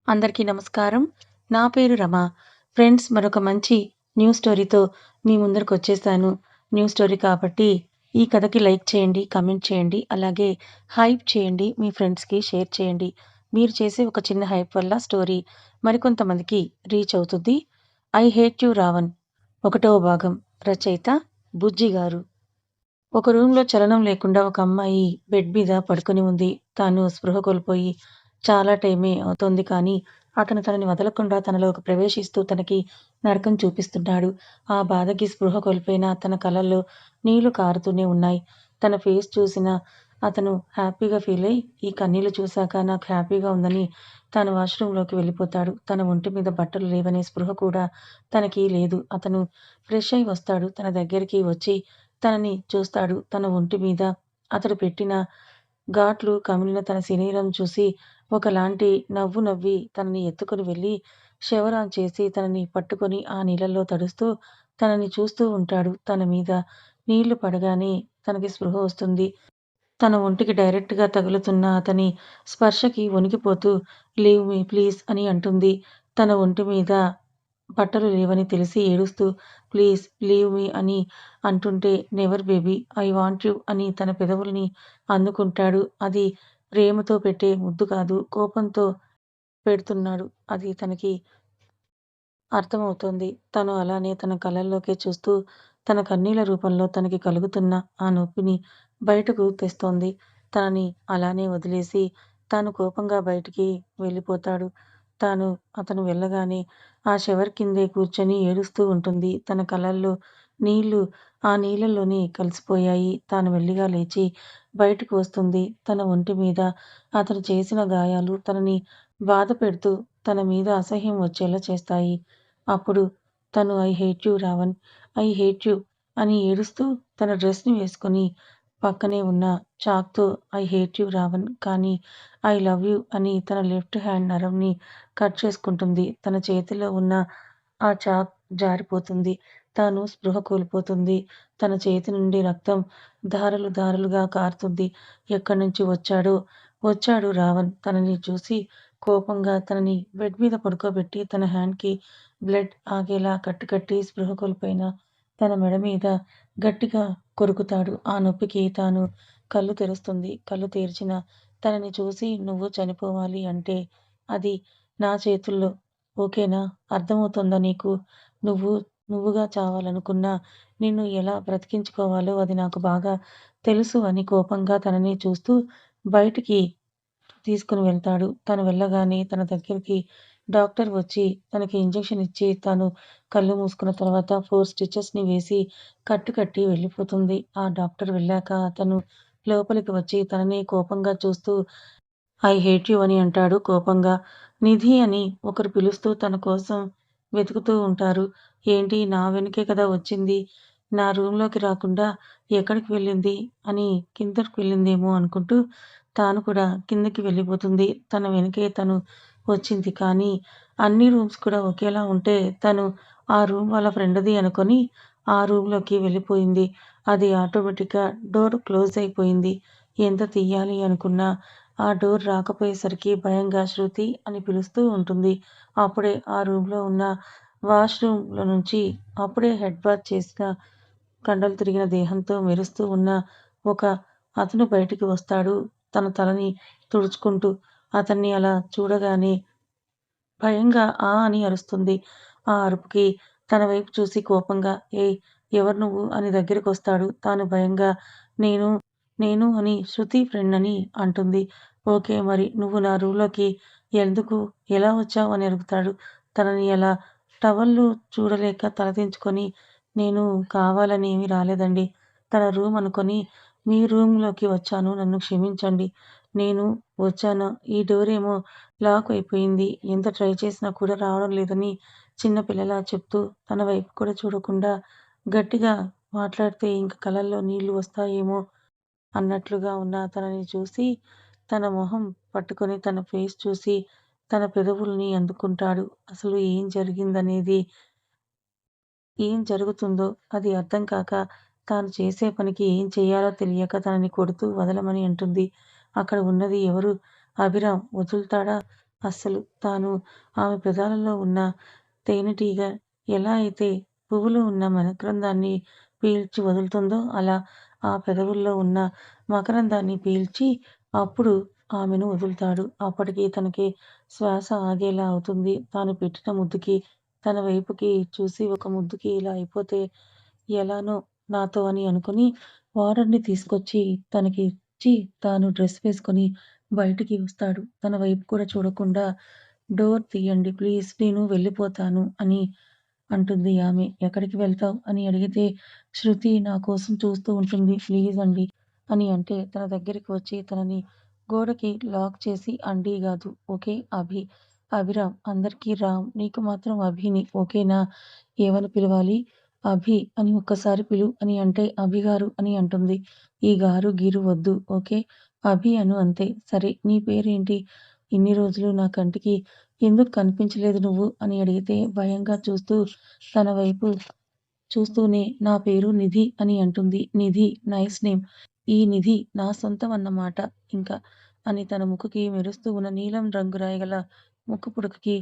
అందరికీ నమస్కారం. నా పేరు రమ. ఫ్రెండ్స్ మరొక మంచి న్యూస్ స్టోరీతో మీ ముందరకొచ్చేసాను. న్యూస్ స్టోరీ కాబట్టి ఈ కథకి లైక్ చేయండి, కామెంట్ చేయండి. అలాగే హైప్ చేయండి. మీ ఫ్రెండ్స్‌కి షేర్ చేయండి. మీరు చేసే ఒక చిన్న హైప్ వల్ల స్టోరీ మరికొంతమందికి రీచ్ అవుతుంది. 'ఐ హేట్ యూ రావణ్' ఒకటవ భాగం. రచయిత బుజ్జి గారు. ఒక రూమ్‌లో చలనం లేకుండా ఒక అమ్మాయి బెడ్ మీద పడుకొని ఉంది. తాను స్పృహ కోల్పోయి చాలా టైమే అవుతోంది కానీ, అతను తనని వదలకుండా తనలోకి ప్రవేశిస్తూ తనకి నరకం చూపిస్తున్నాడు. ఆ బాధకి స్పృహ కోల్పోయిన తన కళ్ళల్లో నీళ్లు కారుతూనే ఉన్నాయి. తన ఫేస్ చూసిన అతను హ్యాపీగా ఫీలై, ఈ కన్నీళ్లు చూశాక నాకు హ్యాపీగా ఉందని తాను వాష్‌రూమ్‌లోకి వెళ్ళిపోతాడు. తన ఒంటి మీద బట్టలు లేవనే స్పృహ కూడా తనకి లేదు. అతను ఫ్రెష్ అయి వస్తాడు. తన దగ్గరికి వచ్చి తనని చూస్తాడు. తన ఒంటి మీద అతడు పెట్టిన ఘాట్లు కమిలిన తన శరీరం చూసి ఒకలాంటి నవ్వు నవ్వి తనని ఎత్తుకొని వెళ్ళి షవర్ ఆన్ చేసి తనని పట్టుకొని ఆ నీళ్ళల్లో తడుస్తూ తనని చూస్తూ ఉంటాడు. తన మీద నీళ్లు పడగానే తనకి స్పృహ వస్తుంది. తన ఒంటికి డైరెక్ట్‌గా తగులుతున్న అతని స్పర్శకి వణికిపోతూ లీవ్ మీ ప్లీజ్ అని అంటుంది. తన ఒంటి మీద బట్టలు లేవని తెలిసి ఏడుస్తూ ప్లీజ్ లీవ్ మీ అని అంటుంటే never baby I want you అని తన పెదవుల్ని అందుకుంటాడు. అది ప్రేమతో పెట్టే ముద్దు కాదు, కోపంతో పెడుతున్నాడు. అది తనకి అర్థమవుతోంది. తను అలానే తన కళ్ళల్లోకే చూస్తూ తన కన్నీళ్ల రూపంలో తనకి కలుగుతున్న ఆ నొప్పిని బయటకు తెస్తోంది. తనని అలానే వదిలేసి తాను కోపంగా బయటికి వెళ్ళిపోతాడు. అతను వెళ్ళగానే ఆ షవర్ కిందే కూర్చొని ఏడుస్తూ ఉంటుంది. తన కళ్ళల్లో నీళ్లు ఆ నీళ్ళల్లోనే కలిసిపోయాయి. తాను మెల్లిగా లేచి బయటకు వస్తుంది. తన ఒంటి మీద అతను చేసిన గాయాలు తనని బాధపెడుతూ తన మీద అసహ్యం వచ్చేలా చేస్తాయి. అప్పుడు తను 'I hate you Ravan, I hate you' అని ఏడుస్తూ తన డ్రెస్‌ని వేసుకొని పక్కనే ఉన్న చాక్‌తో 'ఐ హేట్ యూ రావణ్ కానీ ఐ లవ్ యూ' అని తన లెఫ్ట్ హ్యాండ్ నరంని కట్ చేసుకుంటుంది. తన చేతిలో ఉన్న ఆ చాక్ జారిపోతుంది. తాను స్పృహ కోల్పోతుంది. తన చేతి నుండి రక్తం ధారలు ధారలుగా కారుతుంది. ఎక్కడి నుంచి వచ్చాడు రావణ్. తనని చూసి కోపంగా తనని బెడ్ మీద పడుకోబెట్టి తన హ్యాండ్‌కి బ్లడ్ ఆగేలా కట్టి స్పృహ కోల్పోయిన తన మెడ మీద గట్టిగా కొరుకుతాడు. ఆ నొప్పికి తాను కళ్ళు తెరుస్తుంది. కళ్ళు తెరిచిన తనని చూసి నువ్వు చనిపోవాలి అంటే అది నా చేతుల్లో. ఓకేనా? అర్థమవుతోందా నీకు? నువ్వు నువ్వుగా చావాలనుకున్నా నిన్ను ఎలా బ్రతికించుకోవాలో అది నాకు బాగా తెలుసు అని కోపంగా తనని చూస్తూ బయటికి తీసుకొని వెళ్తాడు. తను వెళ్ళగానే తన దగ్గరికి డాక్టర్ వచ్చి తనకి ఇంజెక్షన్ ఇచ్చి తను కళ్ళు మూసుకున్న తర్వాత 4 స్టిచెస్‌ని వేసి కట్టి వెళ్ళిపోతుంది. ఆ డాక్టర్ వెళ్ళాక అతను లోపలికి వచ్చి తనని కోపంగా చూస్తూ 'ఐ హేట్ యూ' అని అంటాడు కోపంగా. నిధి అని ఒకరు పిలుస్తూ తన కోసం వెతుకుతూ ఉంటారు. ఏంటి నా వెనకే కదా వచ్చింది. నా రూమ్‌లోకి రాకుండా ఎక్కడికి వెళ్ళింది అని కిందకి వెళ్ళిందేమో అనుకుంటూ తాను కూడా కిందకి వెళ్ళిపోతుంది. తన వెనకే తను వచ్చింది. కానీ అన్ని రూమ్స్ కూడా ఒకేలా ఉంటే తను ఆ రూమ్ వాళ్ళ ఫ్రెండ్‌ది అనుకోని ఆ రూమ్‌లోకి వెళ్ళిపోయింది. అది ఆటోమేటిక్‌గా డోర్ క్లోజ్ అయిపోయింది. ఎంత తీయాలి అనుకున్నా ఆ డోర్ రాకపోయేసరికి భయంగా 'శృతి' అని పిలుస్తూ ఉంటుంది. అప్పుడే ఆ రూమ్‌లో ఉన్న వాష్‌రూమ్‌లో నుంచి అప్పుడే హెడ్ బాత్ చేసిన కండలు తిరిగిన దేహంతో మెరుస్తూ ఉన్న ఒక అతను బయటికి వస్తాడు. తన తలని తుడుచుకుంటూ. అతన్ని అలా చూడగానే భయంగా 'ఆ' అని అరుస్తుంది. ఆ అరుపుకి తన వైపు చూసి కోపంగా ఏయ్! ఎవరు నువ్వు? అని దగ్గరకొస్తాడు. తాను భయంగా నేను నేను అని శృతి ఫ్రెండని అంటుంది. ఓకే. మరి నువ్వు నా రూమ్‌లోకి ఎందుకు? ఎలా వచ్చావు? అని అడుగుతాడు. తనని అలా టవల్‌లో చూడలేక తలదించుకొని నేను కావాలని ఏమీ రాలేదండి. తన రూమ్ అనుకొని మీ రూమ్‌లోకి వచ్చాను. నన్ను క్షమించండి. నేను వచ్చాను. ఈ డోరేమో లాక్ అయిపోయింది. ఎంత ట్రై చేసినా కూడా రావడం లేదని చిన్న పిల్లలా చెప్తూ తన వైపు కూడా చూడకుండా గట్టిగా మాట్లాడితే ఇంక కళ్ళల్లో నీళ్ళు వస్తాయేమో అన్నట్లుగా ఉన్న తనని చూసి తన మొహం పట్టుకొని తన ఫేస్ చూసి తన పెదవుల్ని అందుకుంటాడు. అసలు ఏం జరుగుతుందో అది అర్థం కాక తాను చేసే పనికి ఏం చెయ్యాలో తెలియక తనని కొడుతూ వదలమని అంటుంది. అక్కడ ఉన్నది ఎవరు? అభిరామ్. వదులుతాడా? అస్సలు తాను ఆమె పెదాలలో ఉన్న తేనెటీగ ఎలా అయితే పువ్వులో ఉన్న మకరందాన్ని పీల్చి వదులుతుందో అలా ఆ పెదవుల్లో ఉన్న మకరందాన్ని పీల్చి అప్పుడు ఆమెను వదులుతాడు. అప్పటికి తనకి శ్వాస ఆగేలా అవుతుంది. తాను పెట్టిన ముద్దుకి తన వైపుకి చూసి ఒక ముద్దుకి ఇలా అయిపోతే ఎలానో నాతో అని అనుకుని వార్డెన్‌ని తీసుకొచ్చి తనకి ఇచ్చి తాను డ్రెస్ వేసుకొని బయటికి వస్తాడు. తన వైపు కూడా చూడకుండా "డోర్ తీయండి ప్లీజ్ నేను వెళ్ళిపోతాను" అని అంటుంది ఆమె. "ఎక్కడికి వెళ్తావు?" అని అడిగితే శృతి నా కోసం చూస్తూ ఉంటుంది. "ప్లీజ్ అండి" అని అంటే తన దగ్గరికి వచ్చి తనని గోడకి లాక్ చేసి అండి గాదు ఓకే అభి. అభిరామ్ అందరికీ రామ్. నీకు మాత్రం అభిని ఓకేనా? ఏమని పిలవాలి? అభి అని ఒక్కసారి పిలు అని అంటే అభిగారు అని అంటుంది. ఈ గారు గీరు వద్దు ఓకే. అభి అను అంతే. సరే నీ పేరేంటి? ఇన్ని రోజులు నా కంటికి ఎందుకు కనిపించలేదు నువ్వు? అని అడిగితే భయంగా చూస్తూ తన వైపు చూస్తూనే నా పేరు నిధి అని అంటుంది. నిధి నైస్ నేమ్. ఈ నిధి నా సొంతం అన్నమాట ఇంక అని తన ముక్కుకి మెరుస్తూ ఉన్న నీలం రంగు రాయగల ముక్కు పుడకకి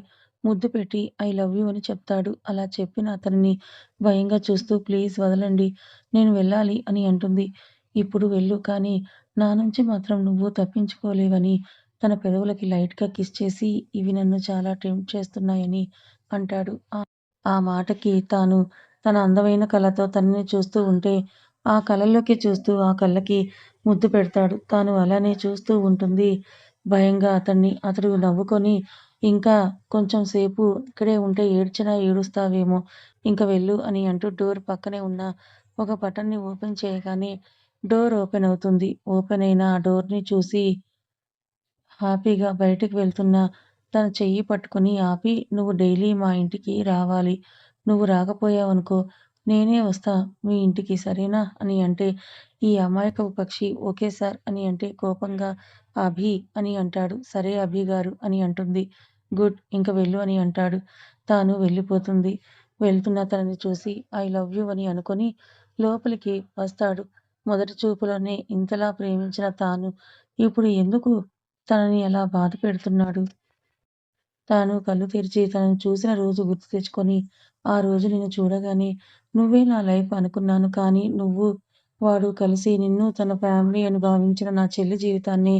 ముద్దు పెట్టి ఐ లవ్ యూ అని చెప్తాడు. అలా చెప్పిన అతనిని భయంగా చూస్తూ ప్లీజ్ వదలండి. నేను వెళ్ళాలి అని అంటుంది. ఇప్పుడు వెళ్ళు కానీ నా నుంచి మాత్రం నువ్వు తప్పించుకోలేవని తన పెదవులకి లైట్‌గా కిస్ చేసి ఇవి నన్ను చాలా టెంప్ట్ చేస్తున్నాయని అంటాడు. ఆ మాటకి తాను తన అందమైన కళ్ళతో తనని చూస్తూ ఉంటే, ఆ కళ్ళల్లోకి చూస్తూ ఆ కళ్ళకి ముద్దు పెడతాడు. తాను అలానే చూస్తూ ఉంటుంది భయంగా అతన్ని. అతడు నవ్వుకొని ఇంకా కొంచెం సేపు ఇక్కడే ఉంటే ఏడ్చినా ఏడుస్తావేమో ఇంక వెళ్ళు అని అంటూ డోర్ పక్కనే ఉన్న ఒక బటన్‌ని ఓపెన్ చేయగానే డోర్ ఓపెన్ అవుతుంది. ఓపెన్ అయిన ఆ డోర్‌ని చూసి హ్యాపీగా బయటికి వెళ్తున్న తన చెయ్యి పట్టుకొని ఆపి, "నువ్వు డైలీ మా ఇంటికి రావాలి. నువ్వు రాకపోయావనుకో నేనే వస్తా మీ ఇంటికి సరేనా?" అని అంటే, ఈ అమాయకపు పక్షి "ఓకే సార్" అని అంటే కోపంగా "అభి" అని అంటాడు. "సరే అభి గారు" అని అంటుంది. "గుడ్. ఇంక వెళ్ళు" అని అంటాడు. తాను వెళ్ళిపోతుంది. వెళ్తున్న తనని చూసి "ఐ లవ్ యూ" అని అనుకొని లోపలికి వస్తాడు. మొదటి చూపులోనే ఇంతలా ప్రేమించిన తాను ఇప్పుడు ఎందుకు తనని అలా బాధపెడుతున్నాడు? తాను కళ్ళు తెరిచి తనని చూసిన రోజు గుర్తు తెచ్చుకొని, ఆ రోజు నిన్ను చూడగానే నువ్వే నా లైఫ్ అనుకున్నాను. కానీ నువ్వు, వాడు కలిసి నిన్ను తన ఫ్యామిలీ అని భావించిన నా చెల్లి జీవితాన్ని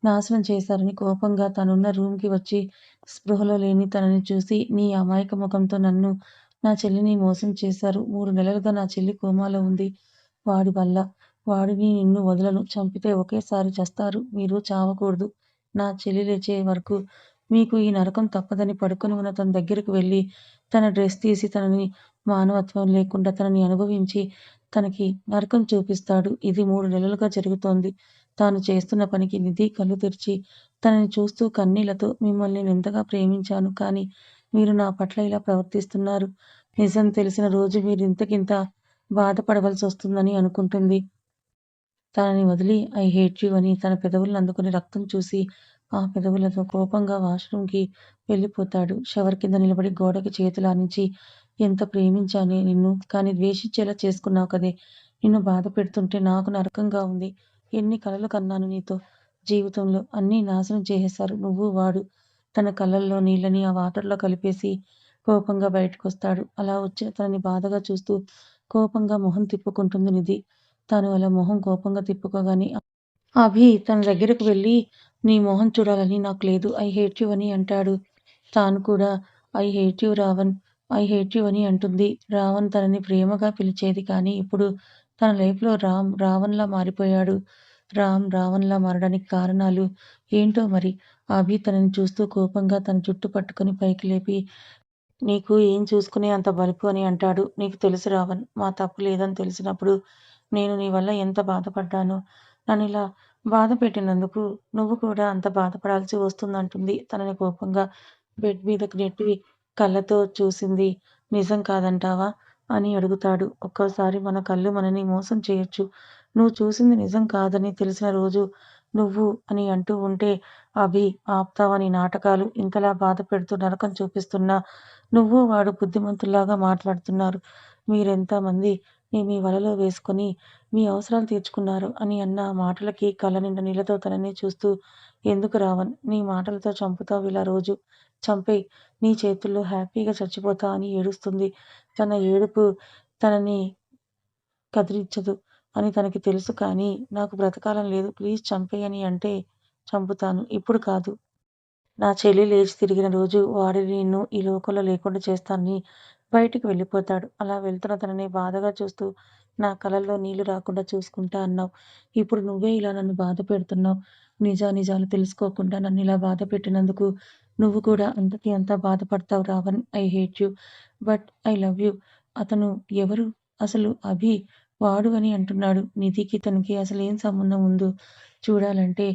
నాశనం చేశారని కోపంగా తనున్న రూమ్‌కి వచ్చి స్పృహలో లేని తనని చూసి, నీ అమాయక ముఖంతో నన్ను, నా చెల్లిని మోసం చేశారు. 3 నెలలుగా నా చెల్లి కోమాలో ఉంది. వాడి వల్ల. వాడిని నిన్ను వదలను. చంపితే ఒకేసారి చస్తారు. మీరు చావకూడదు. నా చెల్లి లేచే వరకు మీకు ఈ నరకం తప్పదని పడుకొని ఉన్న తన దగ్గరకు వెళ్ళి, తన డ్రెస్ తీసి తనని మానవత్వం లేకుండా తనని అనుభవించి, తనకి నరకం చూపిస్తాడు. ఇది 3 నెలలుగా జరుగుతోంది. తాను చేస్తున్న పనికి నిధి కళ్ళు తెరిచి తనని చూస్తూ కన్నీళ్లతో మిమ్మల్ని నేనెంతగా ప్రేమించాను. కానీ మీరు నా పట్ల ఇలా ప్రవర్తిస్తున్నారు. నిజం తెలిసిన రోజు మీరింతకింత బాధపడవలసొస్తుందని అనుకుంటుంది. తనని వదిలి ఐ హేట్ యూ అని తన పెదవులను అందుకుని రక్తం చూసి ఆ పెదవులతో కోపంగా వాష్‌రూమ్‌కి వెళ్ళిపోతాడు. షవర్ కింద నిలబడి గోడకి చేతులానించి ఎంత ప్రేమించానే నిన్ను. కానీ ద్వేషించేలా చేసుకున్నావు కదే. నిన్ను బాధ పెడుతుంటే నాకు నరకంగా ఉంది. ఎన్ని కలలు కన్నాను నీతో. జీవితంలో అన్నీ నాశనం చేసేశారు నువ్వు, వాడు. తన కళ్ళల్లో నీళ్ళని ఆ వాటర్‌లో కలిపేసి కోపంగా బయటకొస్తాడు. అలా వచ్చి తనని బాధగా చూస్తూ కోపంగా మొహం తిప్పుకుంటుంది నిధి. తాను అలా మొహం కోపంగా తిప్పుకోగానే అభి తన దగ్గరకు వెళ్ళి నీ మొహం చూడాలని నాకు లేదు. ఐ హేట్ యూ అని అంటాడు. తాను కూడా I hate you Ravan, I hate you అని అంటుంది. రావణ్ తనని ప్రేమగా పిలిచేది కానీ ఇప్పుడు తన లైఫ్‌లో రామ్ రావణ్‌లా మారిపోయాడు. రామ్ రావణ్‌లా మారడానికి కారణాలు ఏంటో మరి. అభి తనని చూస్తూ కోపంగా తన జుట్టు పట్టుకొని పైకి లేపి నీకు ఏం చూసుకునే అంత బలుపు అని అంటాడు. నీకు తెలుసు రావణ్. మా తప్పు లేదని తెలిసినప్పుడు నేను నీ వల్ల ఎంత బాధపడ్డానో. నన్నిలా బాధపెట్టినందుకు నువ్వు కూడా అంత బాధపడాల్సి వస్తుందంటుంది. తనని కోపంగా బెడ్ మీదకి నెట్టి కళ్ళతో చూసింది నిజం కాదంటావా? అని అడుగుతాడు. ఒక్కోసారి మన కళ్ళు మనని మోసం చేయొచ్చు. నువ్వు చూసింది నిజం కాదని తెలిసిన రోజు నువ్వు అని అంటూ ఉంటే అభి ఆపుతావా నీ నాటకాలు? ఇంతలా బాధపెడుతూ నరకం చూపిస్తున్నా నువ్వు, వాడు బుద్ధిమంతుల్లాగా మాట్లాడుతున్నారు. మీరెంతమంది మీ వలలో వేసుకొని మీ అవసరాలు తీర్చుకున్నారు అని అన్న మాటలకి కళ్ళనిండా నీళ్ళతో తననే చూస్తూ ఎందుకు రావన్? నీ మాటలతో చంపుతావు ఇలా రోజు. చంపేయ్. నీ చేతుల్లో హ్యాపీగా చచ్చిపోతా అని ఏడుస్తుంది. తన ఏడుపు తనని కదిలించదు అని తనకి తెలుసు కానీ, నాకు బ్రతకాలని లేదు. ప్లీజ్ చంపేయ్ అని అంటే చంపుతాను. ఇప్పుడు కాదు. నా చెల్లి లేచి తిరిగిన రోజు వాడిని నిన్ను ఈ లోకంలో లేకుండా చేస్తానని బయటికి వెళ్ళిపోతాడు. అలా వెళ్తున్న తనని బాధగా చూస్తూ నా కళ్ళల్లో నీళ్లు రాకుండా చూసుకుంటా అన్నావు. ఇప్పుడు నువ్వే ఇలా నన్ను బాధ పెడుతున్నావు. నిజానిజాలు తెలుసుకోకుండా నన్నిలా బాధ పెట్టినందుకు నువ్వు కూడా అంతకి అంతా బాధపడతావు Ravan. I hate you. But I love you. అతను ఎవరు? అసలు అభి వాడు అని అంటున్నాడు. నిధికి తనకి అసలేం సంబంధం ఉందో చూడాలంటే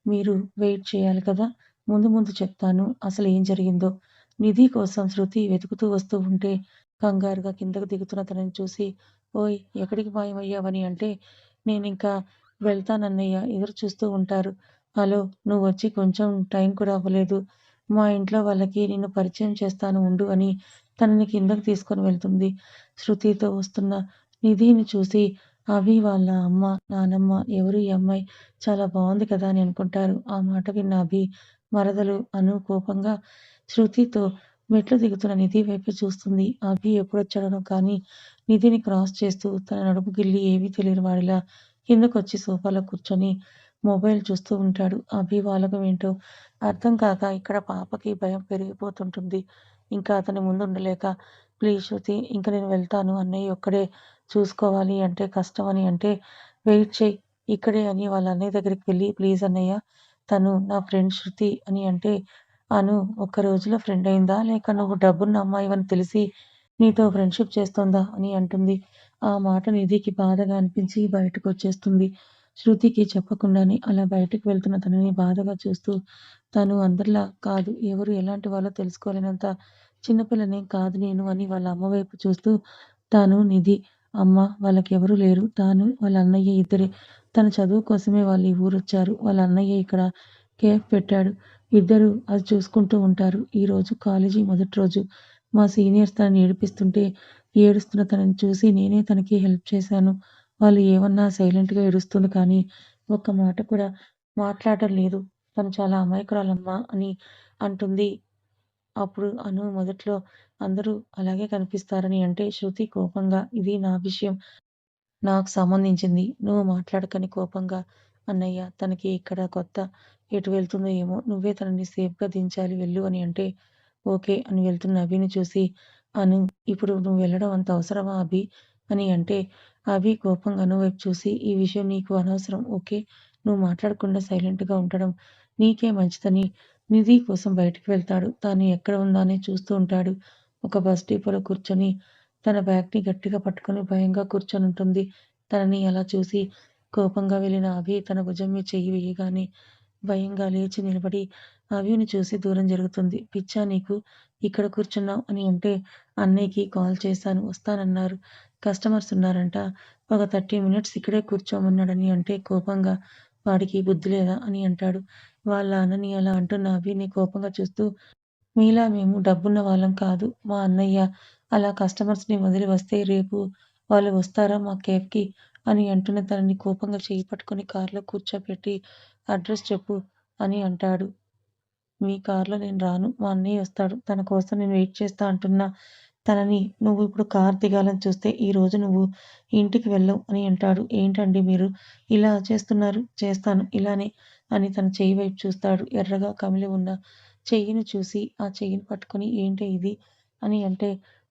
మీరు వెయిట్ చేయాలి కదా! ముందు ముందు చెప్తాను అసలేం జరిగిందో. నిధి కోసం శృతి వెతుకుతూ వస్తూ ఉంటే కంగారుగా కిందకు దిగుతున్న తనని చూసి ఓయ్! ఎక్కడికి మాయమయ్యావని అంటే నేనింకా వెళ్తానన్నయ్య ఎదురు చూస్తూ ఉంటారు. హలో! నువ్వొచ్చి కొంచెం టైం కూడా అవ్వలేదు. మా ఇంట్లో వాళ్ళకి నిన్ను పరిచయం చేస్తాను ఉండు అని తనని కిందకి తీసుకొని వెళ్తుంది. శృతితో వస్తున్న నిధిని చూసి అవి వాళ్ళ అమ్మ, నానమ్మ ఎవరు ఈ అమ్మాయి? చాలా బావుంది కదా అని అనుకుంటారు. ఆ మాట విన్న అభి మరదలు అను కోపంగా శృతితో మెట్లు దిగుతున్న నిధి వైపు చూస్తుంది. అభి ఎప్పుడొచ్చాడనో కానీ నిధిని క్రాస్ చేస్తూ తన నడుము గిల్లి ఏమీ తెలియని వాడిలా కిందకొచ్చి సోఫాలో కూర్చొని మొబైల్ చూస్తూ ఉంటాడు. అభి వాలకం ఏంటో అర్థం కాక ఇక్కడ పాపకి భయం పెరిగిపోతుంటుంది. ఇంకా అతని ముందు ఉండలేక ప్లీజ్ శృతి ఇంక నేను వెళ్తాను. అన్నయ్య ఒక్కడే చూసుకోవాలి అంటే కష్టం అని అంటే వెయిట్ చెయ్యి ఇక్కడే అని వాళ్ళ అన్నయ్య దగ్గరికి వెళ్ళి ప్లీజ్ అన్నయ్య తను నా ఫ్రెండ్ శృతి అని అంటే అను ఒక్క రోజులో ఫ్రెండ్ అయిందా? లేక నువ్వు డబ్బున్న అమ్మాయివని తెలిసి నీతో ఫ్రెండ్‌షిప్ చేస్తోందా? అని అంటుంది. ఆ మాట నిధికి బాధగా అనిపించి బయటకొచ్చేస్తుంది. శృతికి చెప్పకుండానే అలా బయటకు వెళ్తున్న తనని బాధగా చూస్తూ తను అందరిలా కాదు. ఎవరు ఎలాంటి వాళ్ళో తెలుసుకోలేనంత చిన్న పిల్లనేం కాదు నేను అని వాళ్ళ అమ్మ వైపు చూస్తూ తాను నిధి అమ్మ వాళ్ళకెవరూ లేరు. తాను వాళ్ళ అన్నయ్య ఇద్దరే. తన చదువు కోసమే వాళ్ళు ఈ ఊరొచ్చారు. వాళ్ళ అన్నయ్య ఇక్కడ కేఫ్ పెట్టాడు. ఇద్దరు అది చూసుకుంటూ ఉంటారు. ఈరోజు కాలేజీ మొదటి రోజు. మా సీనియర్స్ తనని ఏడిపిస్తుంటే ఏడుస్తున్న తనని చూసి నేనే తనకి హెల్ప్ చేశాను. వాళ్ళు ఏమన్నా సైలెంట్‌గా ఏడుస్తుంది కానీ ఒక్క మాట కూడా మాట్లాడడం లేదు. తను చాలా అమాయకురాలమ్మా అని అంటుంది. అప్పుడు అను మొదట్లో అందరూ అలాగే కనిపిస్తారని అంటే శృతి కోపంగా ఇది నా విషయం. నాకు సంబంధించింది. నువ్వు మాట్లాడకని కోపంగా అన్నయ్య తనకి ఇక్కడ కొత్త. ఎటు వెళ్తుందో ఏమో! నువ్వే తనని సేఫ్‌గా దించాలి వెళ్ళు అని అంటే ఓకే అని వెళ్తున్న అభిని చూసి అను ఇప్పుడు నువ్వు వెళ్ళడం అంత అవసరమా అభి? అని అంటే అభి కోపంగా అను వైపు చూసి ఈ విషయం నీకు అనవసరం ఓకే. నువ్వు మాట్లాడకుండా సైలెంట్‌గా ఉండడం నీకే మంచిదని నిధి కోసం బయటికి వెళ్తాడు. తాను ఎక్కడ ఉందా అని చూస్తూ ఉంటాడు. ఒక బస్ డిపోలో కూర్చొని తన బ్యాగ్‌ని గట్టిగా పట్టుకొని భయంగా కూర్చొనుంటుంది. తనని అలా చూసి కోపంగా వెళ్ళిన అభి తన భుజం మీద చెయ్యి వేయగానే భయంగా లేచి నిలబడి అభిని చూసి దూరం జరుగుతుంది. పిచ్చా నీకు? ఇక్కడ కూర్చున్నావు అని అంటే అన్నయ్యకి కాల్ చేశాను వస్తానన్నారు. కస్టమర్స్ ఉన్నారంట. ఒక 30 మినిట్స్ ఇక్కడే కూర్చోమన్నాడని అంటే కోపంగా వాడికి బుద్ధి లేదా? అని అంటాడు. వాళ్ళ అన్నని అలా అంటున్న అభిని కోపంగా చూస్తూ మీలా మేము డబ్బున్న వాళ్ళం కాదు. మా అన్నయ్య అలా కస్టమర్స్‌ని వదిలి వస్తే రేపు వాళ్ళు వస్తారా మా కేఫ్‌కి అని అంటున్న తనని కోపంగా చెయ్యి పట్టుకొని కార్‌లో కూర్చోపెట్టి అడ్రెస్ చెప్పు అని అంటాడు. మీ కార్‌లో నేను రాను. మా అన్నయ్య వస్తాడు. తన కోసం నేను వెయిట్ చేస్తా అంటున్న తనని నువ్వు ఇప్పుడు కారు దిగాలని చూస్తే ఈరోజు నువ్వు ఇంటికి వెళ్ళవు అని అంటాడు. ఏంటండి మీరు ఇలా చేస్తున్నారు? చేస్తాను ఇలానే అని తన చెయ్యి వైపు చూస్తాడు. ఎర్రగా కమిలి ఉన్న చెయ్యిని చూసి ఆ చెయ్యిని పట్టుకొని ఏంటే ఇది? అని అంటే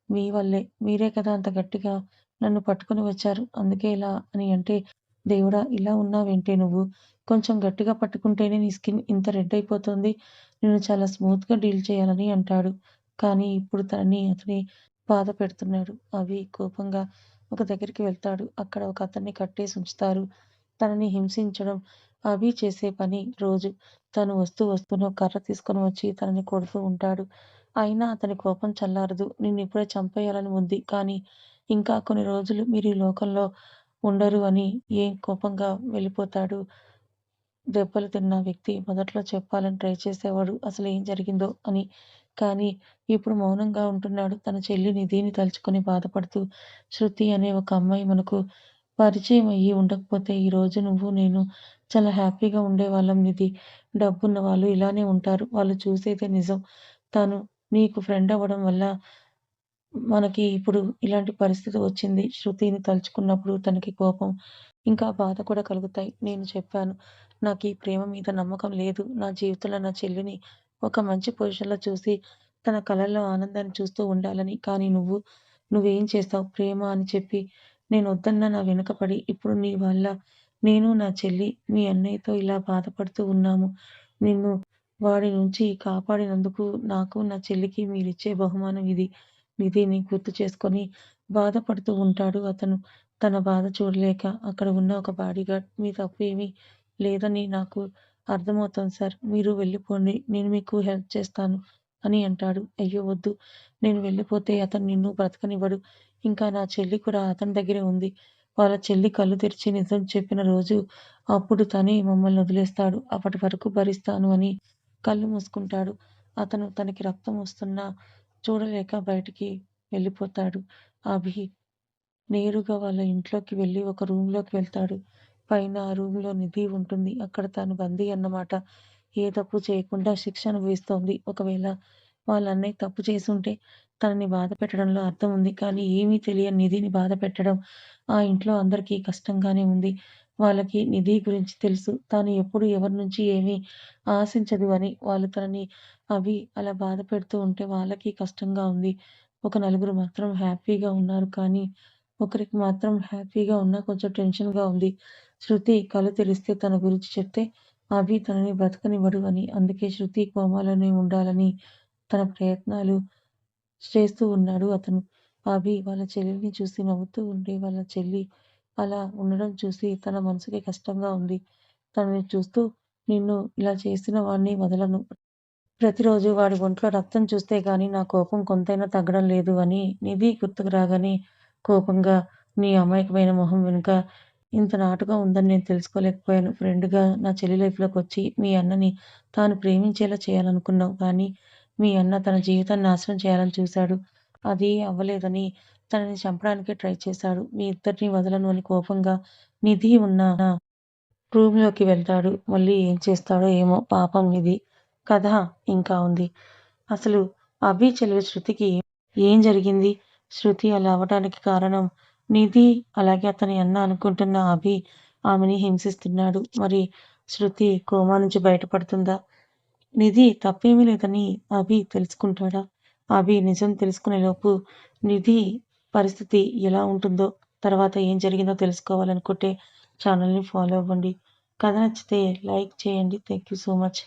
మీ వల్లే. మీరే కదా అంత గట్టిగా నన్ను పట్టుకొని వచ్చారు. అందుకే ఇలా అని అంటే దేవుడా! ఇలా ఉన్నావేంటే నువ్వు? కొంచెం గట్టిగా పట్టుకుంటేనే నీ స్కిన్ ఇంత రెడ్ అయిపోతుంది. నిన్ను చాలా స్మూత్‌గా డీల్ చేయాలని అంటాడు. కానీ ఇప్పుడు తనని అతనే బాధ పెడుతున్నాడు. అభి కోపంగా ఒక దగ్గరికి వెళ్తాడు. అక్కడ ఒక అతన్ని కట్టేసి ఉంచుతారు. తనని హింసించడం అభి చేసే పని రోజు. తను వస్తూనే ఒక కర్ర తీసుకొని వచ్చి తనని కొడుతూ ఉంటాడు. అయినా అతని కోపం చల్లారదు. నిన్నిప్పుడే చంపేయాలని ఉంది. కానీ ఇంకా కొన్ని రోజులు మీరు ఈ లోకంలో ఉండరు అని కోపంగా వెళ్ళిపోతాడు. దెబ్బలు తిన్న వ్యక్తి మొదట్లో చెప్పాలని ట్రై చేసేవాడు అసలేం జరిగిందో అని. కానీ ఇప్పుడు మౌనంగా ఉంటున్నాడు. తన చెల్లి నిధిని తలుచుకొని బాధపడుతూ శృతి అనే ఒక అమ్మాయి మనకు పరిచయం అయ్యి ఉండకపోతే ఈరోజు నువ్వు, నేను చాలా హ్యాపీగా ఉండేవాళ్ళం నిధి. డబ్బున్న వాళ్ళు ఇలానే ఉంటారు. వాళ్ళు చూసేదే నిజం. తను నీకు ఫ్రెండ్ అవ్వడం వల్ల మనకి ఇప్పుడు ఇలాంటి పరిస్థితి వచ్చింది. శృతిని తలుచుకున్నప్పుడు తనకి కోపం, ఇంకా బాధ కూడా కలుగుతాయి. నేను చెప్పాను. నాకీ ప్రేమ మీద నమ్మకం లేదు. నా జీవితంలో నా చెల్లిని ఒక మంచి పొజిషన్‌లో చూసి, తన కళ్ళల్లో ఆనందాన్ని చూస్తూ ఉండాలని. కానీ నువ్వేం చేశావు? ప్రేమ అని చెప్పి నేనొద్దన్నా నా వెనక పడి, ఇప్పుడు నీ వల్ల నేను, నా చెల్లి, మీ అన్నయ్యతో ఇలా బాధపడుతూ ఉన్నాము. నిన్ను వాడి నుంచి కాపాడినందుకు నాకు, నా చెల్లికి మీరిచ్చే బహుమానం ఇది. నిధిని గుర్తు చేసుకొని బాధపడుతూ ఉంటాడు అతను. తన బాధ చూడలేక అక్కడ ఉన్న ఒక బాడీగార్డ్, "మీ తప్పు ఏమీ లేదని నాకు అర్థమవుతోంది సార్. మీరు వెళ్ళిపోండి. నేను మీకు హెల్ప్ చేస్తాను" అని అంటాడు. "అయ్యో! వద్దు. నేను వెళ్ళిపోతే అతను నిన్ను బ్రతకనివ్వడు. ఇంకా నా చెల్లి కూడా అతని దగ్గరే ఉంది. వాళ్ళ చెల్లి కళ్ళు తెరిచి నిజం చెప్పిన రోజు అప్పుడు తనే మమ్మల్ని వదిలేస్తాడు. అప్పటి వరకు భరిస్తాను" అని కళ్ళు మూసుకుంటాడు. అతను తనకి రక్తం వస్తున్నా చూడలేక బయటికి వెళ్ళిపోతాడు. అభి నేరుగా వాళ్ళ ఇంట్లోకి వెళ్ళి ఒక రూమ్‌లోకి వెళ్తాడు. పైన ఆ రూమ్‌లో నిధి ఉంటుంది. అక్కడ తను బందీ అన్నమాట. ఏ తప్పు చేయకుండా శిక్ష అనుభవిస్తోంది. ఒకవేళ వాళ్ళ అన్నయ్య తప్పు చేసుంటే తనని బాధ పెట్టడంలో అర్థం ఉంది. కానీ ఏమీ తెలియని నిధిని బాధ పెట్టడం ఆ ఇంట్లో అందరికీ కష్టంగానే ఉంది. వాళ్ళకి నిధి గురించి తెలుసు. తాను ఎప్పుడు ఎవరి నుంచి ఏమీ ఆశించదు అని. వాళ్ళు తనని అవి అలా బాధ పెడుతూ ఉంటే వాళ్ళకి కష్టంగా ఉంది. ఒక నలుగురు మాత్రం హ్యాపీగా ఉన్నారు. కానీ ఒకరికి మాత్రం హ్యాపీగా ఉన్నా కొంచెం టెన్షన్‌గా ఉంది. శృతి కళ్ళు తెరిస్తే తన గురించి చెప్తే అభి తనని బ్రతకనివ్వడు అని. అందుకే శృతి కోమాలోనే ఉండాలని తన ప్రయత్నాలు చేస్తూ ఉన్నాడు అతను. అభి వాళ్ళ చెల్లెల్ని చూసి నవ్వుతూ ఉంటే వాళ్ళ చెల్లి అలా ఉండడం చూసి తన మనసుకి కష్టంగా ఉంది. తనని చూస్తూ నిన్ను ఇలా చేసిన వాడిని వదలను. ప్రతిరోజు వాడి ఒంట్లో రక్తం చూస్తే గానీ నా కోపం కొంతైనా తగ్గడం లేదు అని నిధి గుర్తుకు రాగానే కోపంగా, నీ అమాయకమైన మొహం వెనుక ఇంత నాటకం ఉందని నేను తెలుసుకోలేకపోయాను. ఫ్రెండ్‌గా నా చెల్లి లైఫ్‌లోకొచ్చి మీ అన్నని తాను ప్రేమించేలా చేయాలనుకున్నావు. కానీ మీ అన్న తన జీవితాన్ని నాశనం చేయాలని చూశాడు. అది అవ్వలేదని తనని చంపడానికే ట్రై చేశాడు. మీ ఇద్దరిని వదలను అని కోపంగా నిధి ఉన్న రూమ్‌లోకి వెళ్తాడు. మళ్ళీ ఏం చేస్తాడో ఏమో పాపం నిధి. కథ ఇంకా ఉంది. అసలు అభి చెల్లెలు శృతికి ఏం జరిగింది? శృతి అలా అవ్వడానికి కారణం నిధి, అలాగే అతని అన్న అనుకుంటున్న అభి ఆమెని హింసిస్తున్నాడు. మరి శృతి కోమా నుంచి బయటపడుతుందా? నిధి తప్పేమీ లేదని అభి తెలుసుకుంటాడా? అభి నిజం తెలుసుకునే లోపు నిధి పరిస్థితి ఎలా ఉంటుందో, తర్వాత ఏం జరిగిందో తెలుసుకోవాలనుకుంటే ఛానల్‌ని ఫాలో అవ్వండి. కథ నచ్చితే లైక్ చేయండి. Thank you so much.